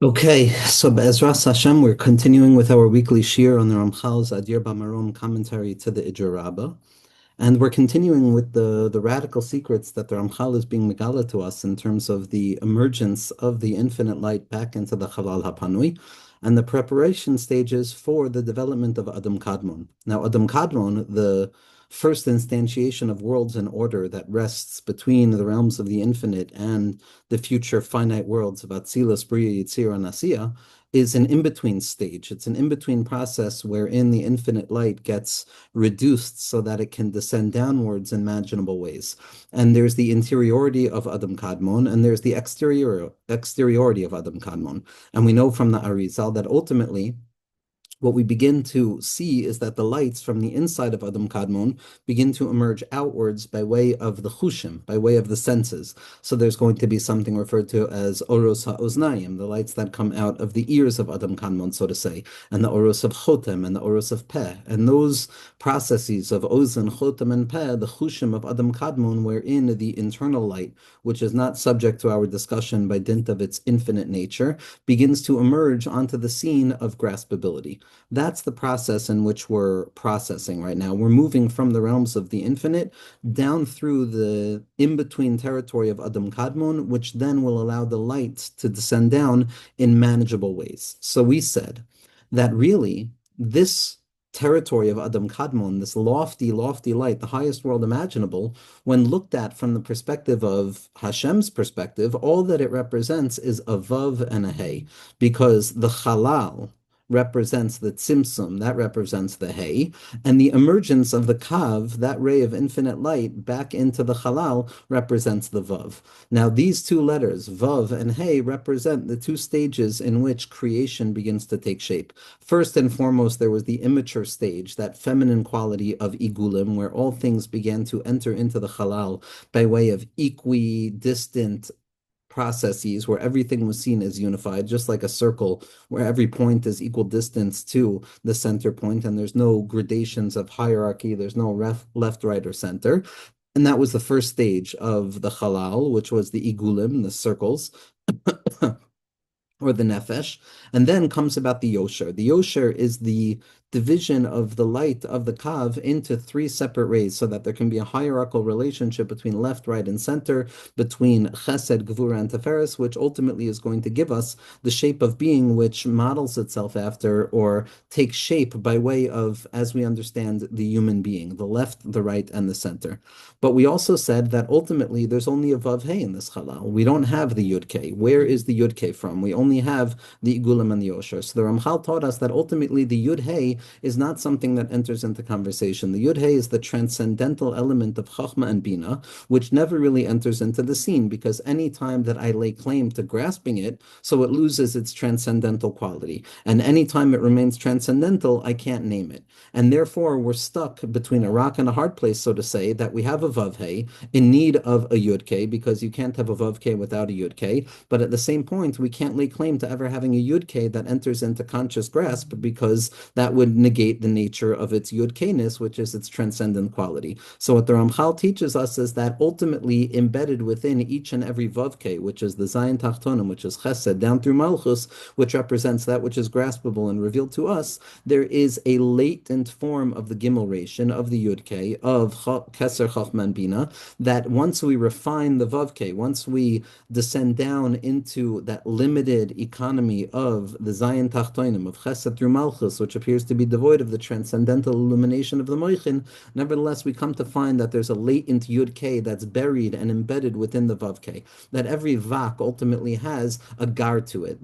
Okay, so Be'ezras Hashem, we're continuing with our weekly shir on the Ramchal's Adir BaMarom commentary to the Ijer Rabbah. And we're continuing with the radical secrets that the Ramchal is being megala to us in terms of the emergence of the infinite light back into the Chalal HaPanui and the preparation stages for the development of Adam Kadmon. Now, Adam Kadmon, the first instantiation of worlds in order that rests between the realms of the infinite and the future finite worlds of Atzilus, Bria, Yitzir, and Asiya, is an in-between stage. It's an in-between process wherein the infinite light gets reduced so that it can descend downwards in imaginable ways. And there's the interiority of Adam Kadmon, and there's the exteriority of Adam Kadmon. And we know from the Arizal that ultimately what we begin to see is that the lights from the inside of Adam Kadmon begin to emerge outwards by way of the chushim, by way of the senses. So there's going to be something referred to as oros ha'oznayim, the lights that come out of the ears of Adam Kadmon, so to say, and the oros of chotem and the oros of peh. And those processes of ozen, chotem, and peh, the chushim of Adam Kadmon, wherein the internal light, which is not subject to our discussion by dint of its infinite nature, begins to emerge onto the scene of graspability. That's the process in which we're processing right now. We're moving from the realms of the infinite down through the in-between territory of Adam Kadmon, which then will allow the light to descend down in manageable ways. So we said that really this territory of Adam Kadmon, this lofty, lofty light, the highest world imaginable, when looked at from the perspective of Hashem's perspective, all that it represents is a vav and a hey, because the halal represents the tzimtzum, that represents the hay, and the emergence of the kav, that ray of infinite light, back into the halal represents the vav. Now, these two letters, vav and hay, represent the two stages in which creation begins to take shape. First and foremost, there was the immature stage, that feminine quality of igulim, where all things began to enter into the halal by way of equidistant processes where everything was seen as unified, just like a circle where every point is equal distance to the center point, and there's no gradations of hierarchy, there's no left, right, or center. And that was the first stage of the halal, which was the igulim, the circles. Or the nefesh, and then comes about the yosher. The yosher is the division of the light of the kav into three separate rays, so that there can be a hierarchical relationship between left, right, and center, between chesed, gvura, and teferes, which ultimately is going to give us the shape of being which models itself after or takes shape by way of, as we understand, the human being, the left, the right, and the center. But we also said that ultimately there's only a vav hey in this halal. We don't have the yud k. Where is the yud k from? We only have the igulim and the yosher. So the Ramchal taught us that ultimately the yud hey is not something that enters into conversation. The yud hey is the transcendental element of chachma and bina, which never really enters into the scene, because any time that I lay claim to grasping it, so it loses its transcendental quality. And any time it remains transcendental, I can't name it. And therefore, we're stuck between a rock and a hard place, so to say, that we have a vav hey in need of a yud k, because you can't have a vav k without a yud k. But at the same point, we can't lay claim to ever having a yud k that enters into conscious grasp, because that would negate the nature of its yud k-ness, which is its transcendent quality. So what the Ramchal teaches us is that ultimately embedded within each and every vav k, which is the zayin tachtonim, which is chesed, down through malchus, which represents that which is graspable and revealed to us, there is a latent form of the gimel ration, of the yud k, of keser chachman bina, that once we refine the vav k, once we descend down into that limited economy of the Zayin Tachtoinim, of Chesed through Malchus, which appears to be devoid of the transcendental illumination of the Moichin, nevertheless, we come to find that there's a latent Yud K that's buried and embedded within the Vav K, that every Vak ultimately has a gar to it.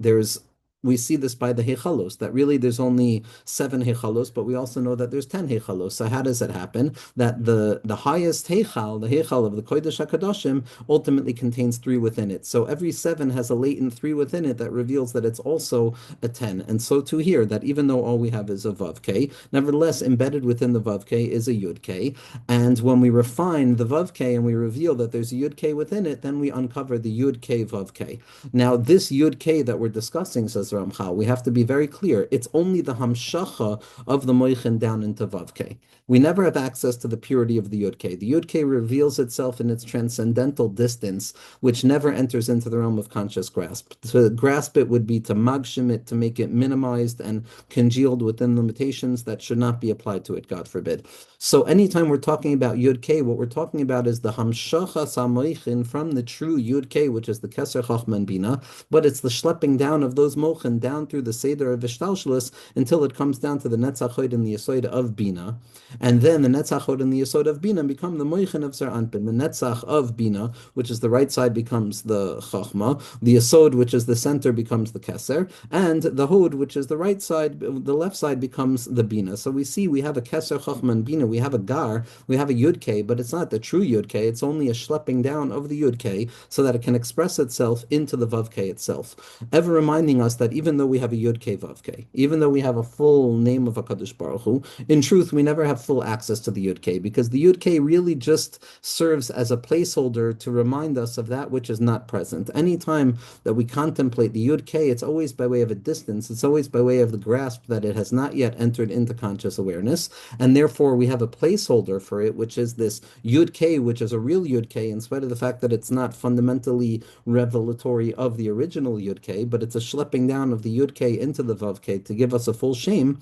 We see this by the Hechalos, that really there's only 7 Hechalos, but we also know that there's 10 Hechalos. So how does it happen? That the highest Hechal, the Hechal of the Kodesh HaKadoshim, ultimately contains 3 within it. So every 7 has a latent 3 within it that reveals that it's also a 10. And so too here, that even though all we have is a Vav K, nevertheless, embedded within the Vav K is a Yud K. And when we refine the Vav K and we reveal that there's a Yud K within it, then we uncover the Yud K Vav K. Now, this Yud K that we're discussing, says the Ramchal. We have to be very clear. It's only the hamshacha of the moichin down into Vavke. We never have access to the purity of the Yud-K. The Yud-K reveals itself in its transcendental distance, which never enters into the realm of conscious grasp. To grasp it would be to magshim it, to make it minimized and congealed within limitations that should not be applied to it, God forbid. So anytime we're talking about Yud-K, what we're talking about is the hamshacha samoichin from the true Yud-K, which is the Keser Chachma and Bina, but it's the schlepping down of those mochin down through the Seder of Ishtalshalis until it comes down to the Netzach and the Yesod of Bina. And then the Netzach and the Yesod of Bina become the Moichin of Zer Anpin. The Netzach of Bina, which is the right side, becomes the Chachma. The Yesod, which is the center, becomes the Keser. And the Hod, which is the right side, the left side, becomes the Bina. So we see we have a Keser, Chachma, and Bina. We have a Gar, we have a Yud-K, but it's not the true Yud-K. It's only a schlepping down of the Yud-K so that it can express itself into the Vav-K itself. Ever reminding us that even though we have a Yud-K, Vav-K, even though we have a full name of HaKadosh Baruch Hu, in truth, we never have full access to the Yud-K because the Yud-K really just serves as a placeholder to remind us of that which is not present. Anytime that we contemplate the Yud-K, it's always by way of a distance. It's always by way of the grasp that it has not yet entered into conscious awareness, and therefore we have a placeholder for it, which is this Yud-K, which is a real Yud-K, in spite of the fact that it's not fundamentally revelatory of the original Yud-K, but it's a schlepping down of the Yud-K into the Vav-K to give us a full shame.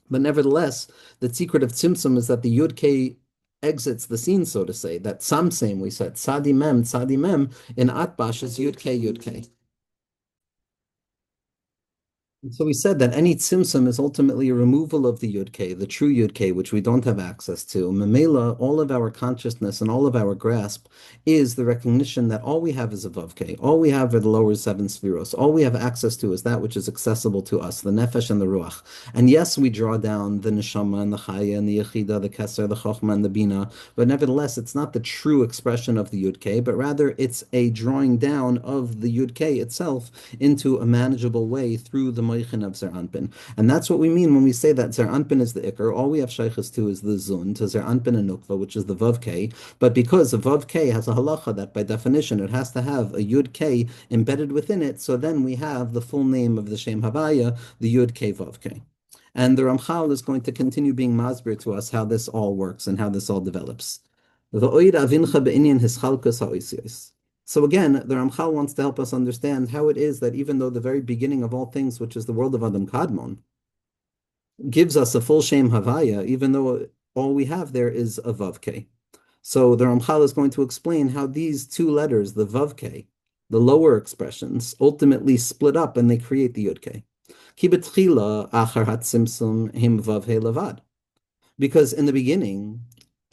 But nevertheless, the secret of Tzimtzum is that the Yud-K exits the scene, so to say. That Samsem, we said, Tzadi Mem, in Atbash is Yud-K, Yud-K. So we said that any tzimtzum is ultimately a removal of the Yud-K, the true Yud-K, which we don't have access to. Memela, all of our consciousness and all of our grasp is the recognition that all we have is a Vav-K. All we have are the lower seven spheros. All we have access to is that which is accessible to us, the Nefesh and the Ruach. And yes, we draw down the Neshama and the Chaya and the Yechida, the Keser, the Chochma and the Bina, but nevertheless, it's not the true expression of the Yud-K, but rather it's a drawing down of the Yud-K itself into a manageable way through the Moichin of Zer Anpin. And that's what we mean when we say that Zer Anpin is the Iker. All we have Shaykhs to is the Zun, to Zer Anpin and Nukva, which is the Vav K. But because the Vav K has a halacha that by definition it has to have a Yud K embedded within it, so then we have the full name of the Shem Havaya, the Yud K Vav K. And the Ramchal is going to continue being masbir to us how this all works and how this all develops. So again, the Ramchal wants to help us understand how it is that even though the very beginning of all things, which is the world of Adam Kadmon, gives us a full Shem Havaya, even though all we have there is a Vav-K. So the Ramchal is going to explain how these two letters, the Vav-K, the lower expressions, ultimately split up and they create the Yud-K. Ki betchila achar hatzimtzum him Vav-He levad. Because in the beginning,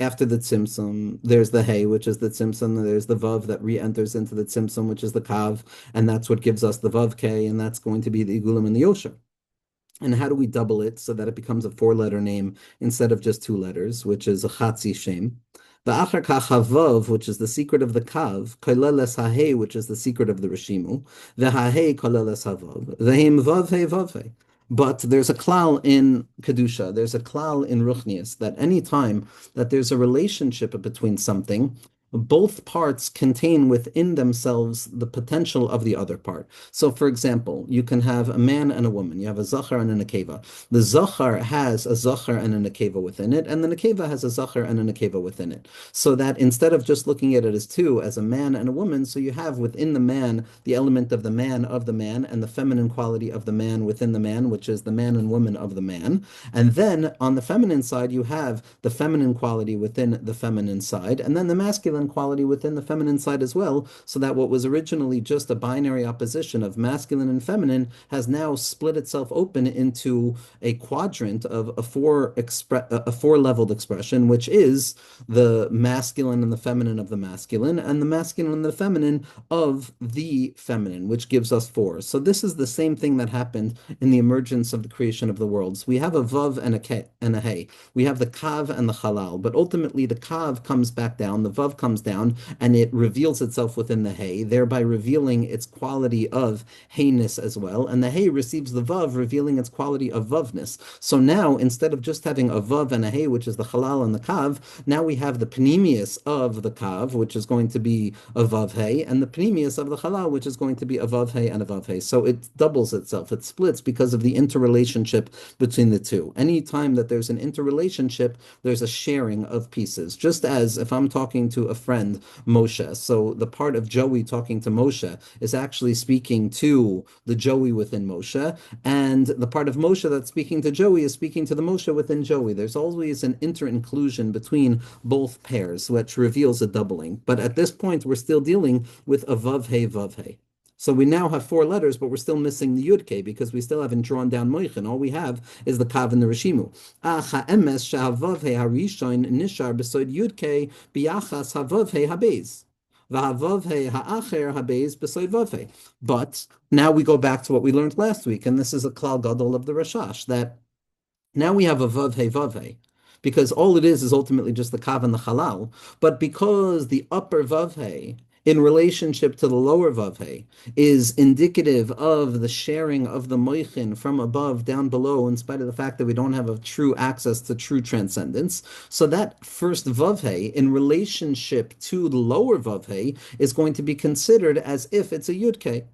after the tzimtzum, there's the hey, which is the tzimtzum, there's the vav that re-enters into the tzimtzum, which is the kav, and that's what gives us the vav k, and that's going to be the igulim and the yosher. And how do we double it so that it becomes a four-letter name instead of just two letters, which is a chatzi shem? The achar kachavav, which is the secret of the kav, koleles hahei, which is the secret of the rishimu, the hahei koleles havav, the him vav he vav he. But there's a klal in Kedusha, there's a klal in Ruchnius, that any time that there's a relationship between something, both parts contain within themselves the potential of the other part. So, for example, you can have a man and a woman. You have a zachar and a nekeva. The zachar has a zachar and a nekeva within it, and the nekeva has a zachar and a nekeva within it. So that instead of just looking at it as two, as a man and a woman, so you have within the man the element of the man, and the feminine quality of the man within the man, which is the man and woman of the man. And then on the feminine side, you have the feminine quality within the feminine side, and then the masculine quality within the feminine side as well, so that what was originally just a binary opposition of masculine and feminine has now split itself open into a quadrant of a four-leveled expression, which is the masculine and the feminine of the masculine, and the masculine and the feminine of the feminine, which gives us four. So this is the same thing that happened in the emergence of the creation of the worlds. We have a vav and a hey. We have the kav and the halal, but ultimately the kav comes back down, the vav comes comes down and it reveals itself within the hay, thereby revealing its quality of heyness as well. And the hay receives the vav, revealing its quality of vavness. So now, instead of just having a vav and a hay, which is the halal and the kav, now we have the panemius of the kav, which is going to be a vav hay, and the panemius of the halal, which is going to be a vav hay and a vav hay. So it doubles itself, it splits because of the interrelationship between the two. Anytime that there's an interrelationship, there's a sharing of pieces. Just as if I'm talking to a friend, Moshe, so the part of Joey talking to Moshe is actually speaking to the Joey within Moshe, and the part of Moshe that's speaking to Joey is speaking to the Moshe within Joey. There's always an inter-inclusion between both pairs, which reveals a doubling. But at this point, we're still dealing with a vav hey vav hey. So we now have four letters, but we're still missing the Yud K because we still haven't drawn down Moichin. All we have is the Kav and the Rishimu. Acha emes shahavav he harishain nishar besoid Yud K biyachas havav he habez. V'havav he ha'acher habez besoid vav he. But now we go back to what we learned last week, and this is a klal gadol of the Rashash, that now we have a vav he, because all it is ultimately just the kav and the halal. But because the upper vav he, in relationship to the lower vav he, is indicative of the sharing of the moichin from above down below, in spite of the fact that we don't have a true access to true transcendence. So that first vav he, in relationship to the lower vav he, is going to be considered as if it's a yud ke,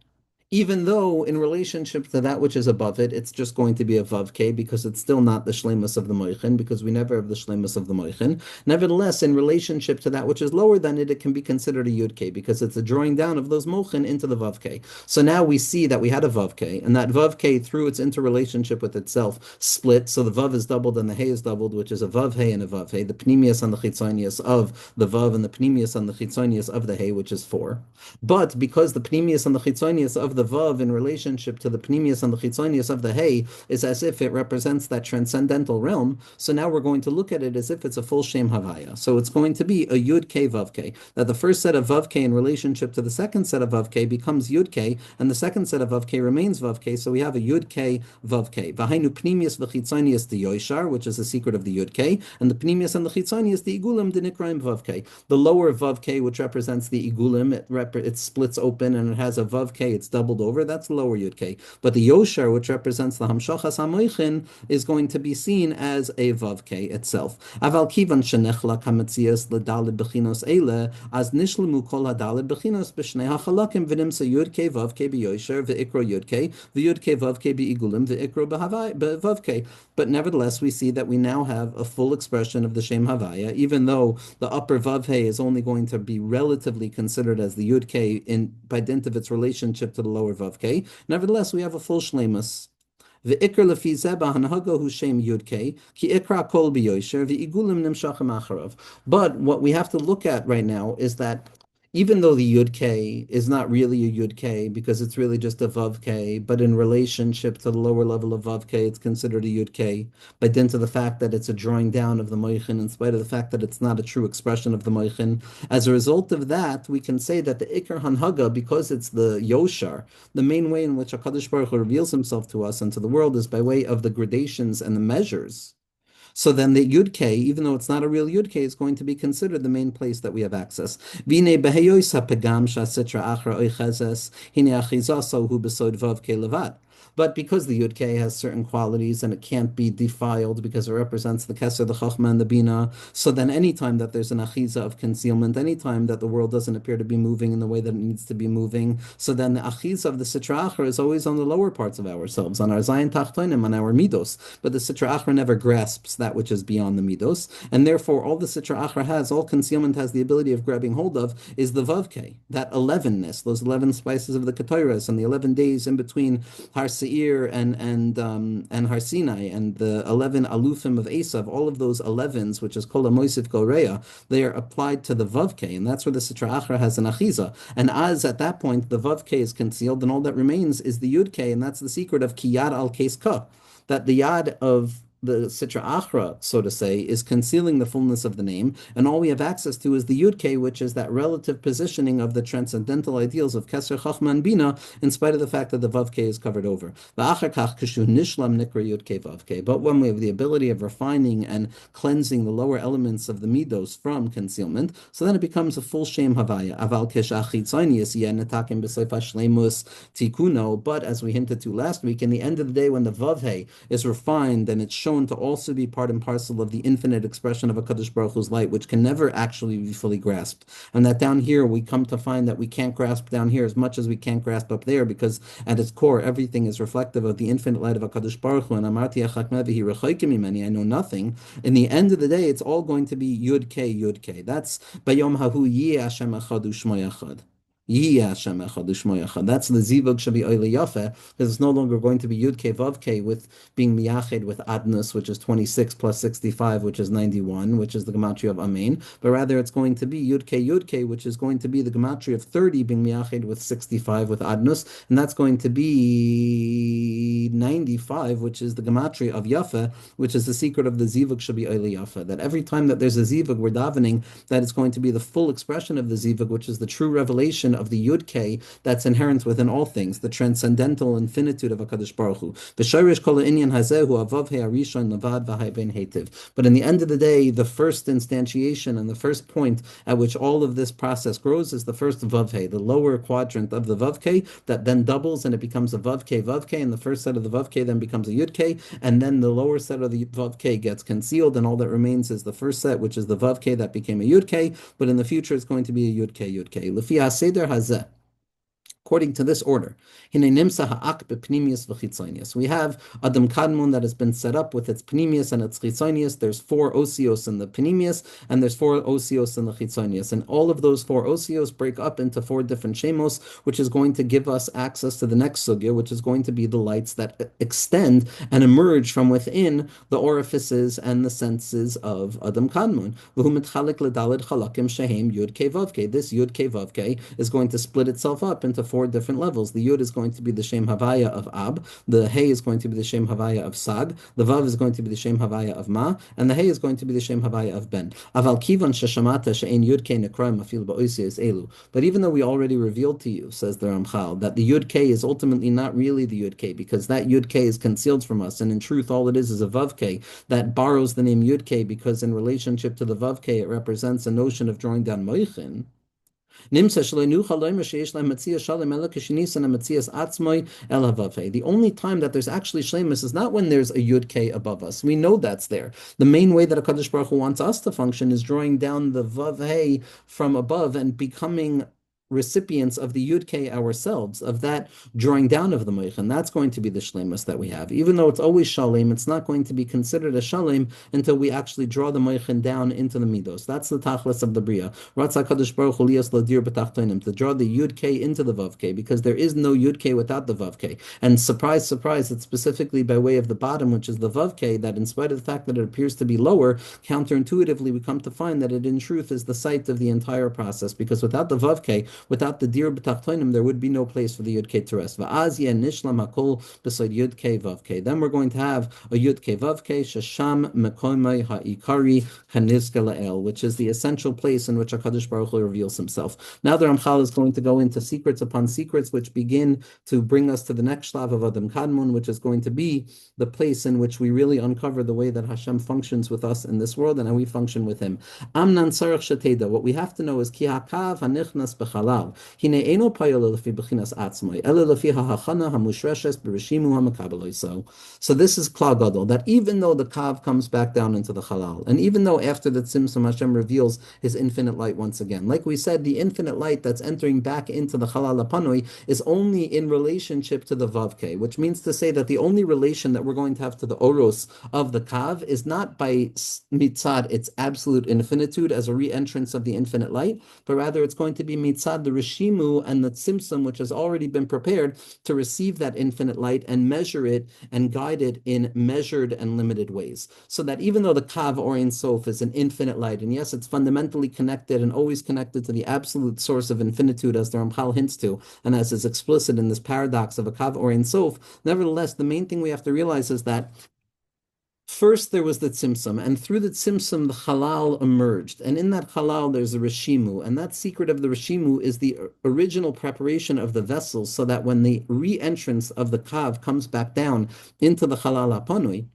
even though in relationship to that which is above it, it's just going to be a vav k, because it's still not the shlemus of the moichin, because we never have the shlemus of the moichin. Nevertheless, in relationship to that which is lower than it, it can be considered a yud k, because it's a drawing down of those moichin into the vav k. So now we see that we had a vav k, and that vav k, through its interrelationship with itself, split. So the vav is doubled and the hey is doubled, which is a vav hey and a vav hey, the pnimius and the chitzonius of the vav and the pnimius and the chitzonius of the hey, which is 4. But because the pnimius and the chitzonius of the vav in relationship to the pnimius and the chitzonius of the hay is as if it represents that transcendental realm, so now we're going to look at it as if it's a full shem havaya. So it's going to be a yud k vav k, that the first set of vav k in relationship to the second set of vav k becomes yud k, and the second set of vav k remains vav k. So we have a yud k vav k. V'hainu pnimius v'chitzonius the yoshar, which is the secret of the yud k, and the pnimius and the chitzonius the igulim the nikraim vav k. The lower vav k, which represents the igulim, it splits open and it has a vav k, it's doubled over. That's lower yud k. But the yoshar, which represents the hamshachas hamoichin, is going to be seen as a vav k itself. Aval kivan shenechla kametzias ledalid bechinos eile as nishlemu kol hadalid bechinos b'shnei hachalakim v'nimsa yud k vav k b'yoshar v'ikro yud k v'yud k vav k b'igulim v'ikro b'vav k. But nevertheless, we see that we now have a full expression of the shem havaya, even though the upper vav hey is only going to be relatively considered as the yud k by dint of its relationship to the lower vav k. Nevertheless, we have a full shlemus. The ikr lefi zeba hanhago hu shem yud ki ikra kol b'yosher v'igulim nimshachem acharav. But what we have to look at right now is that even though the Yud K is not really a Yud K because it's really just a Vav K, but in relationship to the lower level of Vav K, it's considered a Yud K, by dint of the fact that it's a drawing down of the Moichin, in spite of the fact that it's not a true expression of the Moichin. As a result of that, we can say that the Ikar Hanhaga, because it's the Yoshar, the main way in which HaKadosh Baruch Hu reveals himself to us and to the world is by way of the gradations and the measures. So then the Yud K, even though it's not a real Yud K, is going to be considered the main place that we have access. Vine beheyois hapegam shasitra achra oichezes hine achizaso hu besod vav ke levad. But because the Yud K has certain qualities and it can't be defiled because it represents the Keser, the Chachma, and the Bina, so then anytime that there's an achiza of concealment, anytime that the world doesn't appear to be moving in the way that it needs to be moving, so then the achiza of the Sitra Achra is always on the lower parts of ourselves, on our Zayin Tachtonim, on our Midos. But the Sitra Achra never grasps that which is beyond the Midos, and therefore all the Sitra Achra has, all concealment has the ability of grabbing hold of, is the Vav K, that 11ness, those 11 spices of the Ketores, and the 11 days in between Har Seir and Har Sinai, and the 11 alufim of Esav, all of those 11s, which is Kol HaMoisif Goreya, they are applied to the Vav K, and that's where the Sitra Achra has an achiza. And as at that point the Vav K is concealed, and all that remains is the Yud K, and that's the secret of Kiyad al Kes Ka, that the Yad of the Sitra Achra, so to say, is concealing the fullness of the name, and all we have access to is the Yud K, which is that relative positioning of the transcendental ideals of Keser, Chachma, and Bina, in spite of the fact that the Vav K is covered over. But when we have the ability of refining and cleansing the lower elements of the midos from concealment, so then it becomes a full Shem Havaya. But as we hinted to last week, in the end of the day, when the Vav He is refined and it's shown to also be part and parcel of the infinite expression of a Kadosh Baruch Hu's light, which can never actually be fully grasped. And that down here, we come to find that we can't grasp down here as much as we can't grasp up there, because at its core, everything is reflective of the infinite light of a Kadosh Baruch Hu. And Amarti Achakmevi Rechoikim Mimeni, I know nothing. In the end of the day, it's all going to be Yud K, Yud K. That's Bayom Hahu Yeh Hashem Echad U'Shmo Echad. Yeh Hashem Echad U'Shmo Echad. That's the Zivug Shabi Oile Yafe, because it's no longer going to be Yud K Vav K with being Miyached with Adnus, which is 26 plus 65, which is 91, which is the gematria of Amen, but rather it's going to be Yud K, which is going to be the gematria of 30 being Miyached with 65 with Adnus, and that's going to be 95, which is the gematria of Yafe, which is the secret of the Zivug Shabi Oile Yafe, that every time that there's a Zivug, we're davening that it's going to be the full expression of the Zivug, which is the true revelation of the Yud K that's inherent within all things, the transcendental infinitude of HaKadosh Baruch Hu. The Sharish Kol Inyan Hazehu Avav He Arishon Levad V'Hai Ben Hetiv. But in the end of the day, the first instantiation and the first point at which all of this process grows is the first Vav He, the lower quadrant of the Vav K, that then doubles and it becomes a Vav K, and the first set of the Vav K then becomes a Yud K, and then the lower set of the Vav K gets concealed, and all that remains is the first set, which is the Vav K that became a Yud K, but in the future it's going to be a Yud K, Yud K. Lefi HaSeder Hazeh. According to this order, we have Adam Kadmon that has been set up with its pnimius and its chitzonius. There's 4 osios in the pnimius, and there's 4 osios in the chitzonius. And all of those 4 osios break up into 4 different shemos, which is going to give us access to the next sugya, which is going to be the lights that extend and emerge from within the orifices and the senses of Adam Kadmon. This Yud Ke Vav Ke is going to split itself up into 4 different levels. The Yud is going to be the Shem Havaya of Ab, the Hey is going to be the Shem Havaya of Sag, the Vav is going to be the Shem Havaya of Ma, and the Hey is going to be the Shem Havaya of Ben. Aval Kivan Sheshamata She'en Yud Ke Nekroim Afil Ba'oisios Elu. But even though we already revealed to you, says the Ramchal, that the Yud Ke is ultimately not really the Yud Ke, because that Yud Ke is concealed from us, and in truth all it is a Vav Ke that borrows the name Yud Ke, because in relationship to the Vav Ke it represents a notion of drawing down Moichin. The only time that there's actually shlemus is not when there's a Yud K above us. We know that's there. The main way that HaKadosh Baruch Hu wants us to function is drawing down the Vav Hey from above and becoming recipients of the Yud K ourselves, of that drawing down of the Moich, and that's going to be the shlemus that we have. Even though it's always shalem, it's not going to be considered a shalem until we actually draw the Moichin down into the midos. That's the tachlis of the bria. Ratzah Kadosh Baruch Hu liyas ladir b'tachtonim, to draw the Yud K into the Vav K, because there is no Yud K without the Vav K. And surprise, surprise, it's specifically by way of the bottom, which is the Vav K, that in spite of the fact that it appears to be lower, counterintuitively we come to find that it in truth is the site of the entire process, because without the Vav K, without the dir b'tachtonim, there would be no place for the Yud K to rest. Va'az yeh nishlam hakol beside Yud K Vav K. Then we're going to have a Yud K Vav K shesham mekomei ha'ikari hanizke la'el, which is the essential place in which HaKadosh Baruch Hu reveals himself. Now the Ramchal is going to go into secrets upon secrets, which begin to bring us to the next shlav of Adam Kadmon, which is going to be the place in which we really uncover the way that Hashem functions with us in this world and how we function with Him. Amnan sarach sheteda. What we have to know is ki hakav hanichnas bechalal. So this is Klal Gadol, that even though the Kav comes back down into the Halal, and even though after the Tzimtzum Hashem reveals His infinite light once again, like we said, the infinite light that's entering back into the Halal Apanui is only in relationship to the Vavke, which means to say that the only relation that we're going to have to the Oros of the Kav is not by Mitzad, its absolute infinitude as a re-entrance of the infinite light, but rather it's going to be Mitzad, the Rishimu and the Tzimtzum, which has already been prepared to receive that infinite light and measure it and guide it in measured and limited ways. So that even though the Kav or Ein Sof is an infinite light, and yes, it's fundamentally connected and always connected to the absolute source of infinitude, as the Ramchal hints to, and as is explicit in this paradox of a Kav or Ein Sof, nevertheless, the main thing we have to realize is that First, there was the tzimtzum, and through the tzimtzum, the halal emerged. And in that halal, there's a reshimu. And that secret of the reshimu is the original preparation of the vessels so that when the re-entrance of the kav comes back down into the halal apanui,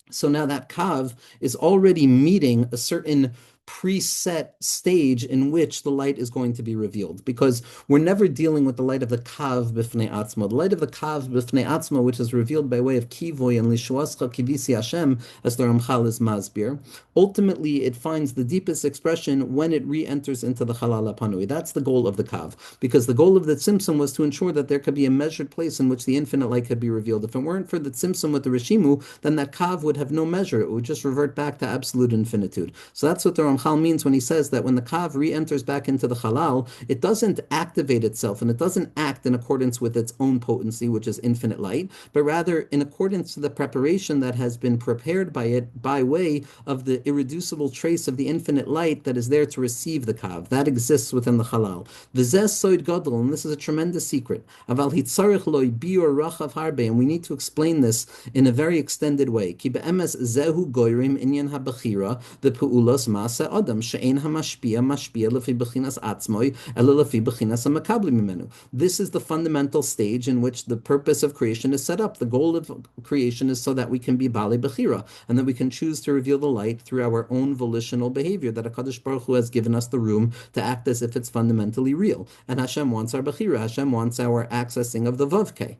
so now that kav is already meeting a certain preset stage in which the light is going to be revealed, because we're never dealing with the light of the kav b'fnei atzma. The light of the kav b'fnei atzma, which is revealed by way of kivoy and lishuascha kivisi Hashem, as the Ramchal is masbir, ultimately it finds the deepest expression when it re-enters into the halal panui. That's the goal of the kav, because the goal of the tzimtzum was to ensure that there could be a measured place in which the infinite light could be revealed. If it weren't for the tzimtzum with the reshimu, then that kav would have no measure. It would just revert back to absolute infinitude. So that's what the Ramchal means when he says that when the kav re-enters back into the halal, it doesn't activate itself and it doesn't act in accordance with its own potency, which is infinite light, but rather in accordance to the preparation that has been prepared by it by way of the irreducible trace of the infinite light that is there to receive the kav. That exists within the halal. V'zeh soid gadol, and this is a tremendous secret. Aval hitzarich loy biur rachav harbe, and we need to explain this in a very extended way. Ki be'emes zehu goyrim inyan habachira v'pu'ulos ma'aseh adam she'ein hamashpia mashpia lefi bechinas atzmoi ela lefi bechinas hamakabli mimenu. This is the fundamental stage in which the purpose of creation is set up. The goal of creation is so that we can be bali bechira, and that we can choose to reveal the light through our own volitional behavior, that HaKadosh Baruch Hu has given us the room to act as if it's fundamentally real. And Hashem wants our bechira. Hashem wants our accessing of the vavke.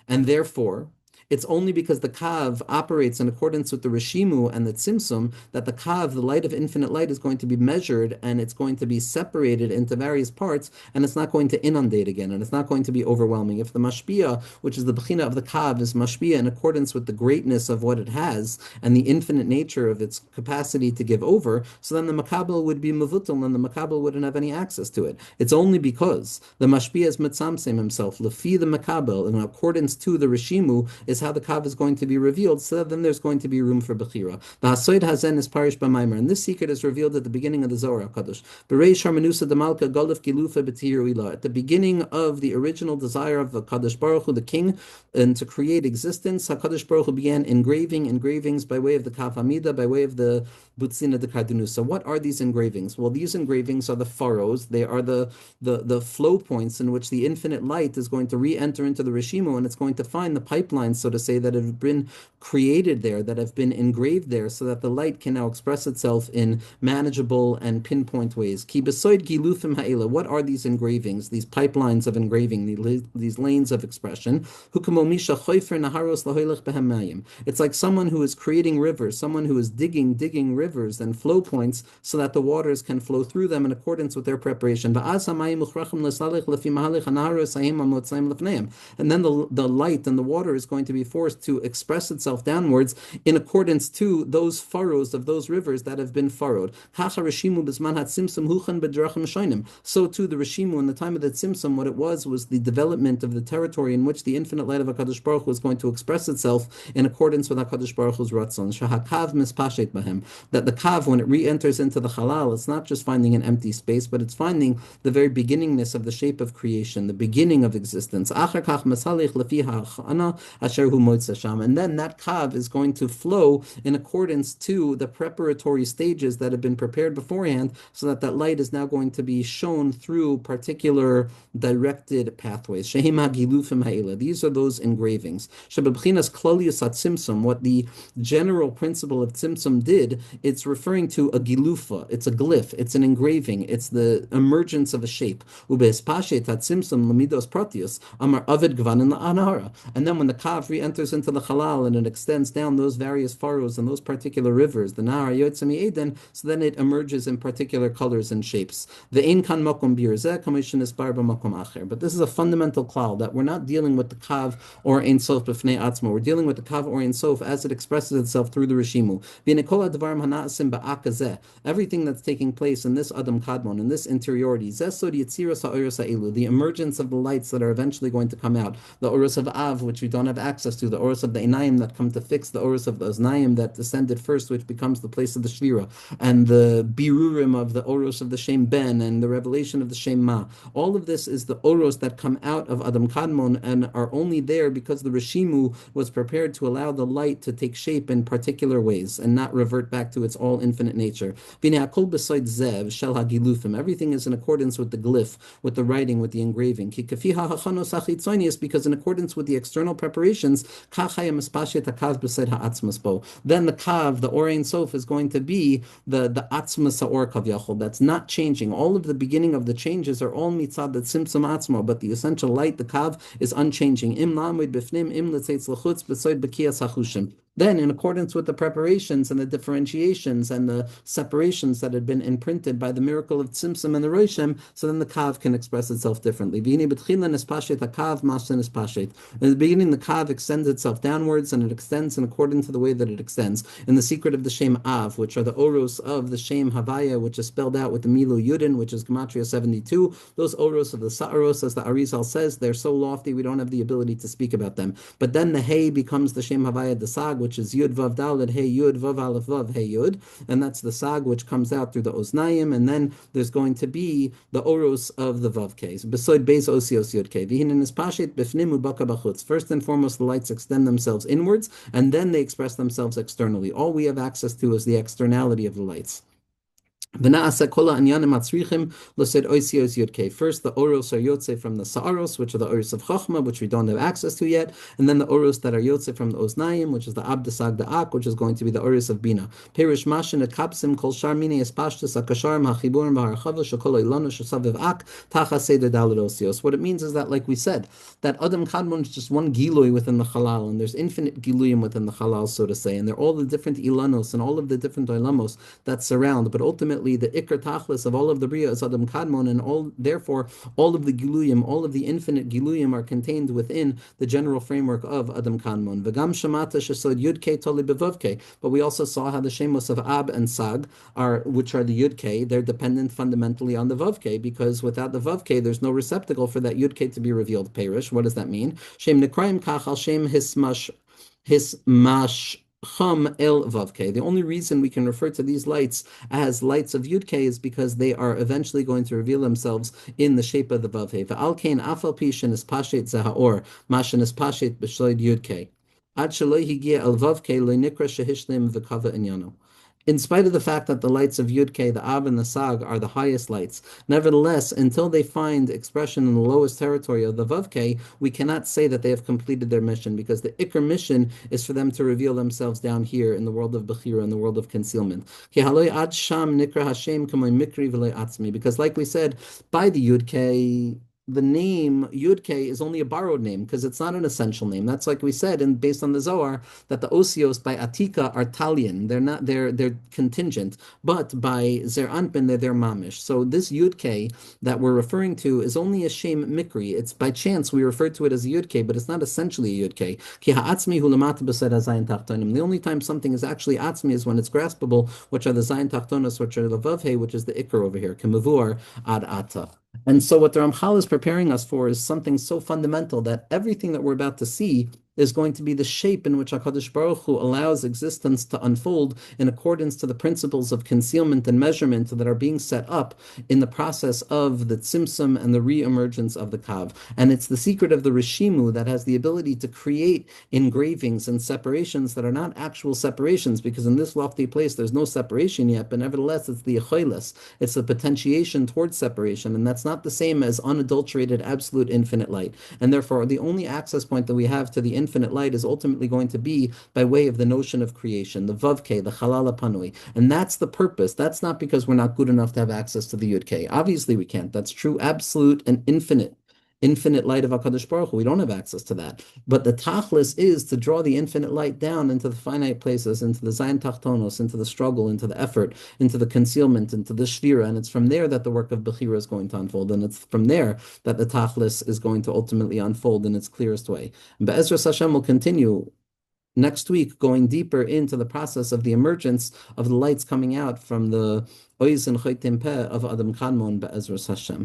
And therefore, it's only because the kav operates in accordance with the reshimu and the tzimtzum that the kav, the light of infinite light, is going to be measured and it's going to be separated into various parts, and it's not going to inundate again, and it's not going to be overwhelming. If the mashpia, which is the bechina of the kav, is mashpia in accordance with the greatness of what it has and the infinite nature of its capacity to give over, so then the makabel would be mavutal and the makabel wouldn't have any access to it. It's only because the mashpia is mitzamsem himself, lefi the makabel, in accordance to the reshimu, is how the kav is going to be revealed, so then there's going to be room for bechira. The hasoid hazen is parish b'maimer, and this secret is revealed at the beginning of the Zohar HaKadosh. B'reish harmanusa demalka golef gilufa b'tihir ilah. At the beginning of the original desire of the Kadosh Baruch Hu, the king, and to create existence, HaKadosh Baruch Hu began engraving engravings by way of the kav hamida, by way of the butzina de kardunusa. What are these engravings? Well, these engravings are the furrows. They are the flow points in which the infinite light is going to re-enter into the reshimu, and it's going to find the pipelines, so to say, that have been created there, that have been engraved there, so that the light can now express itself in manageable and pinpoint ways. Ki besoid gilufim ha'ela. What are these engravings, these pipelines of engraving, these lanes of expression? Hukamomisha choifer naharos lahoilech behem mayim. It's like someone who is creating rivers, someone who is digging rivers and flow points so that the waters can flow through them in accordance with their preparation. And then the light and the water is going to be forced to express itself downwards in accordance to those furrows of those rivers that have been furrowed. So too, the Rishimu in the time of the Tzimtzum, what it was the development of the territory in which the infinite light of HaKadosh Baruch Hu was going to express itself in accordance with HaKadosh Baruch Hu's Ratzon. Shahakav mispashet bahem. That the kav, when it re-enters into the halal, it's not just finding an empty space, but it's finding the very beginningness of the shape of creation, the beginning of existence. And then that kav is going to flow in accordance to the preparatory stages that have been prepared beforehand, so that that light is now going to be shown through particular directed pathways. These are those engravings. What the general principle of tzimtzum did, it's referring to a gilufa, it's a glyph, it's an engraving, it's the emergence of a shape. And then when the kav re-enters into the halal and it extends down those various furrows and those particular rivers, the Nahar Yotzei Eden, so then it emerges in particular colors and shapes. But this is a fundamental klal, that we're not dealing with the kav or Ein Sof b'fnei atzmo. We're dealing with the kav or Ein Sof as it expresses itself through the Rishimu. Everything that's taking place in this Adam Kadmon, in this interiority, the emergence of the lights that are eventually going to come out, the Urus of Av, which we don't have access access to, the Oros of the Einayim that come to fix the Oros of the Oznayim that descended first, which becomes the place of the Shvira, and the Birurim of the Oros of the Shem Ben, and the revelation of the Shem Ma. All of this is the Oros that come out of Adam Kadmon and are only there because the Rishimu was prepared to allow the light to take shape in particular ways and not revert back to its all infinite nature. Everything is in accordance with the glyph, with the writing, with the engraving. Because in accordance with the external preparations, then the kav, the Or Ein Sof, is going to be the atzmas ha'or kavyachol. That's not changing. All of the beginning of the changes are all mitzad the tzimtzum atzma, but the essential light, the kav, is unchanging. Im lamid b'fnim, im l'tzeitz l'chutz, b'soid b'kiyas hachushim. Then, in accordance with the preparations and the differentiations and the separations that had been imprinted by the miracle of Tzimtzum and the Roshim, so then the Kav can express itself differently. In the beginning, the Kav extends itself downwards, and it extends in accordance to the way that it extends. In the secret of the Shem Av, which are the Oros of the Shem Havaya, which is spelled out with the Milu Yudin, which is Gematria 72, those Oros of the Sa'aros, as the Arizal says, they're so lofty we don't have the ability to speak about them. But then the Hey becomes the Shem Havaya Desag, which is Yud Vav Daled Hey Yud Vav Aleph Vav Hey Yud, and that's the Sag which comes out through the Oznayim, and then there's going to be the Oros of the Vav Ks. Besoid Beis Osios Yud K. V'hinen is Pashit B'fnim Ubaka B'chutz. First and foremost, the lights extend themselves inwards, and then they express themselves externally. All we have access to is the externality of the lights. First, the oros are yotze from the sa'aros, which are the oros of chachma, which we don't have access to yet, and then the oros that are yotze from the oznayim, which is the abdesag da'ak, which is going to be the oros of bina. Perish mashin et kapsim kol shar mini espashtus akasharim hachiburim v'harchava shekol ilanu shesaviv ak tacha seder daled osios. What it means is that, like we said, that Adam Kadmon is just one gilui within the halal, and there's infinite giluyim within the halal, so to say, and they're all the different ilanos and all of the different oilamos that surround, but ultimately the ikar tachlis of all of the bria is Adam Kadmon, and therefore all of the giluyim, all of the infinite giluyim are contained within the general framework of Adam Kadmon. V'gam shamata shesod yud ke toli bevav ke. But we also saw how the shemos of Ab and Sag which are the yud ke, they're dependent fundamentally on the vav ke, because without the vav ke, there's no receptacle for that yud ke to be revealed. Perish. What does that mean? Shem nekraim kachal shem hismash Chum El Vavke. The only reason we can refer to these lights as lights of Yud K is because they are eventually going to reveal themselves in the shape of the Vavhe. V'al kein afal pishin is pashet zahaor, mashin is pashet b'shoid Yud K. Ad shaloi higia El Vavke lo nikra shehishlim v'kava inyano. In spite of the fact that the lights of Yud K, the Ab and the Sag, are the highest lights, nevertheless, until they find expression in the lowest territory of the Vav K, we cannot say that they have completed their mission, because the Iker mission is for them to reveal themselves down here in the world of Bechira, in the world of concealment. Because like we said, by the Yud K, the name Yud K is only a borrowed name because it's not an essential name. That's like we said, and based on the Zohar, that the Osios by Atika are Talian. They're contingent, but by Zer Anpin they're mamish. So this Yud K that we're referring to is only a shem mikri. It's by chance we refer to it as a Yud K, but it's not essentially a Yud K. Ki ha'atzmi hu lamata b'sed hazayin tachtonim. The only time something is actually atzmi is when it's graspable, which are the zayin tachtonos, which are the vavhe, which is the ikar over here, kemavur ad ata. And so what the Ramchal is preparing us for is something so fundamental that everything that we're about to see is going to be the shape in which HaKadosh Baruch Hu allows existence to unfold in accordance to the principles of concealment and measurement that are being set up in the process of the tzimtzum and the re-emergence of the kav. And it's the secret of the Rishimu that has the ability to create engravings and separations that are not actual separations, because in this lofty place there's no separation yet, but nevertheless it's the echoilis, it's the potentiation towards separation, and that's not the same as unadulterated, absolute, infinite light. And therefore the only access point that we have to the infinite light is ultimately going to be by way of the notion of creation, the Vavke, the Halal Panui. And that's the purpose. That's not because we're not good enough to have access to the Yud K. Obviously we can't. That's true, absolute, and infinite light of HaKadosh Baruch Hu. We don't have access to that. But the tachlis is to draw the infinite light down into the finite places, into the Zayin Tachtonos, into the struggle, into the effort, into the concealment, into the shvira. And it's from there that the work of Bechira is going to unfold. And it's from there that the tachlis is going to ultimately unfold in its clearest way. And Be'ezras Hashem will continue next week, going deeper into the process of the emergence of the lights coming out from the Oiz and Choytim Peh of Adam Kadmon Be'ezras Hashem.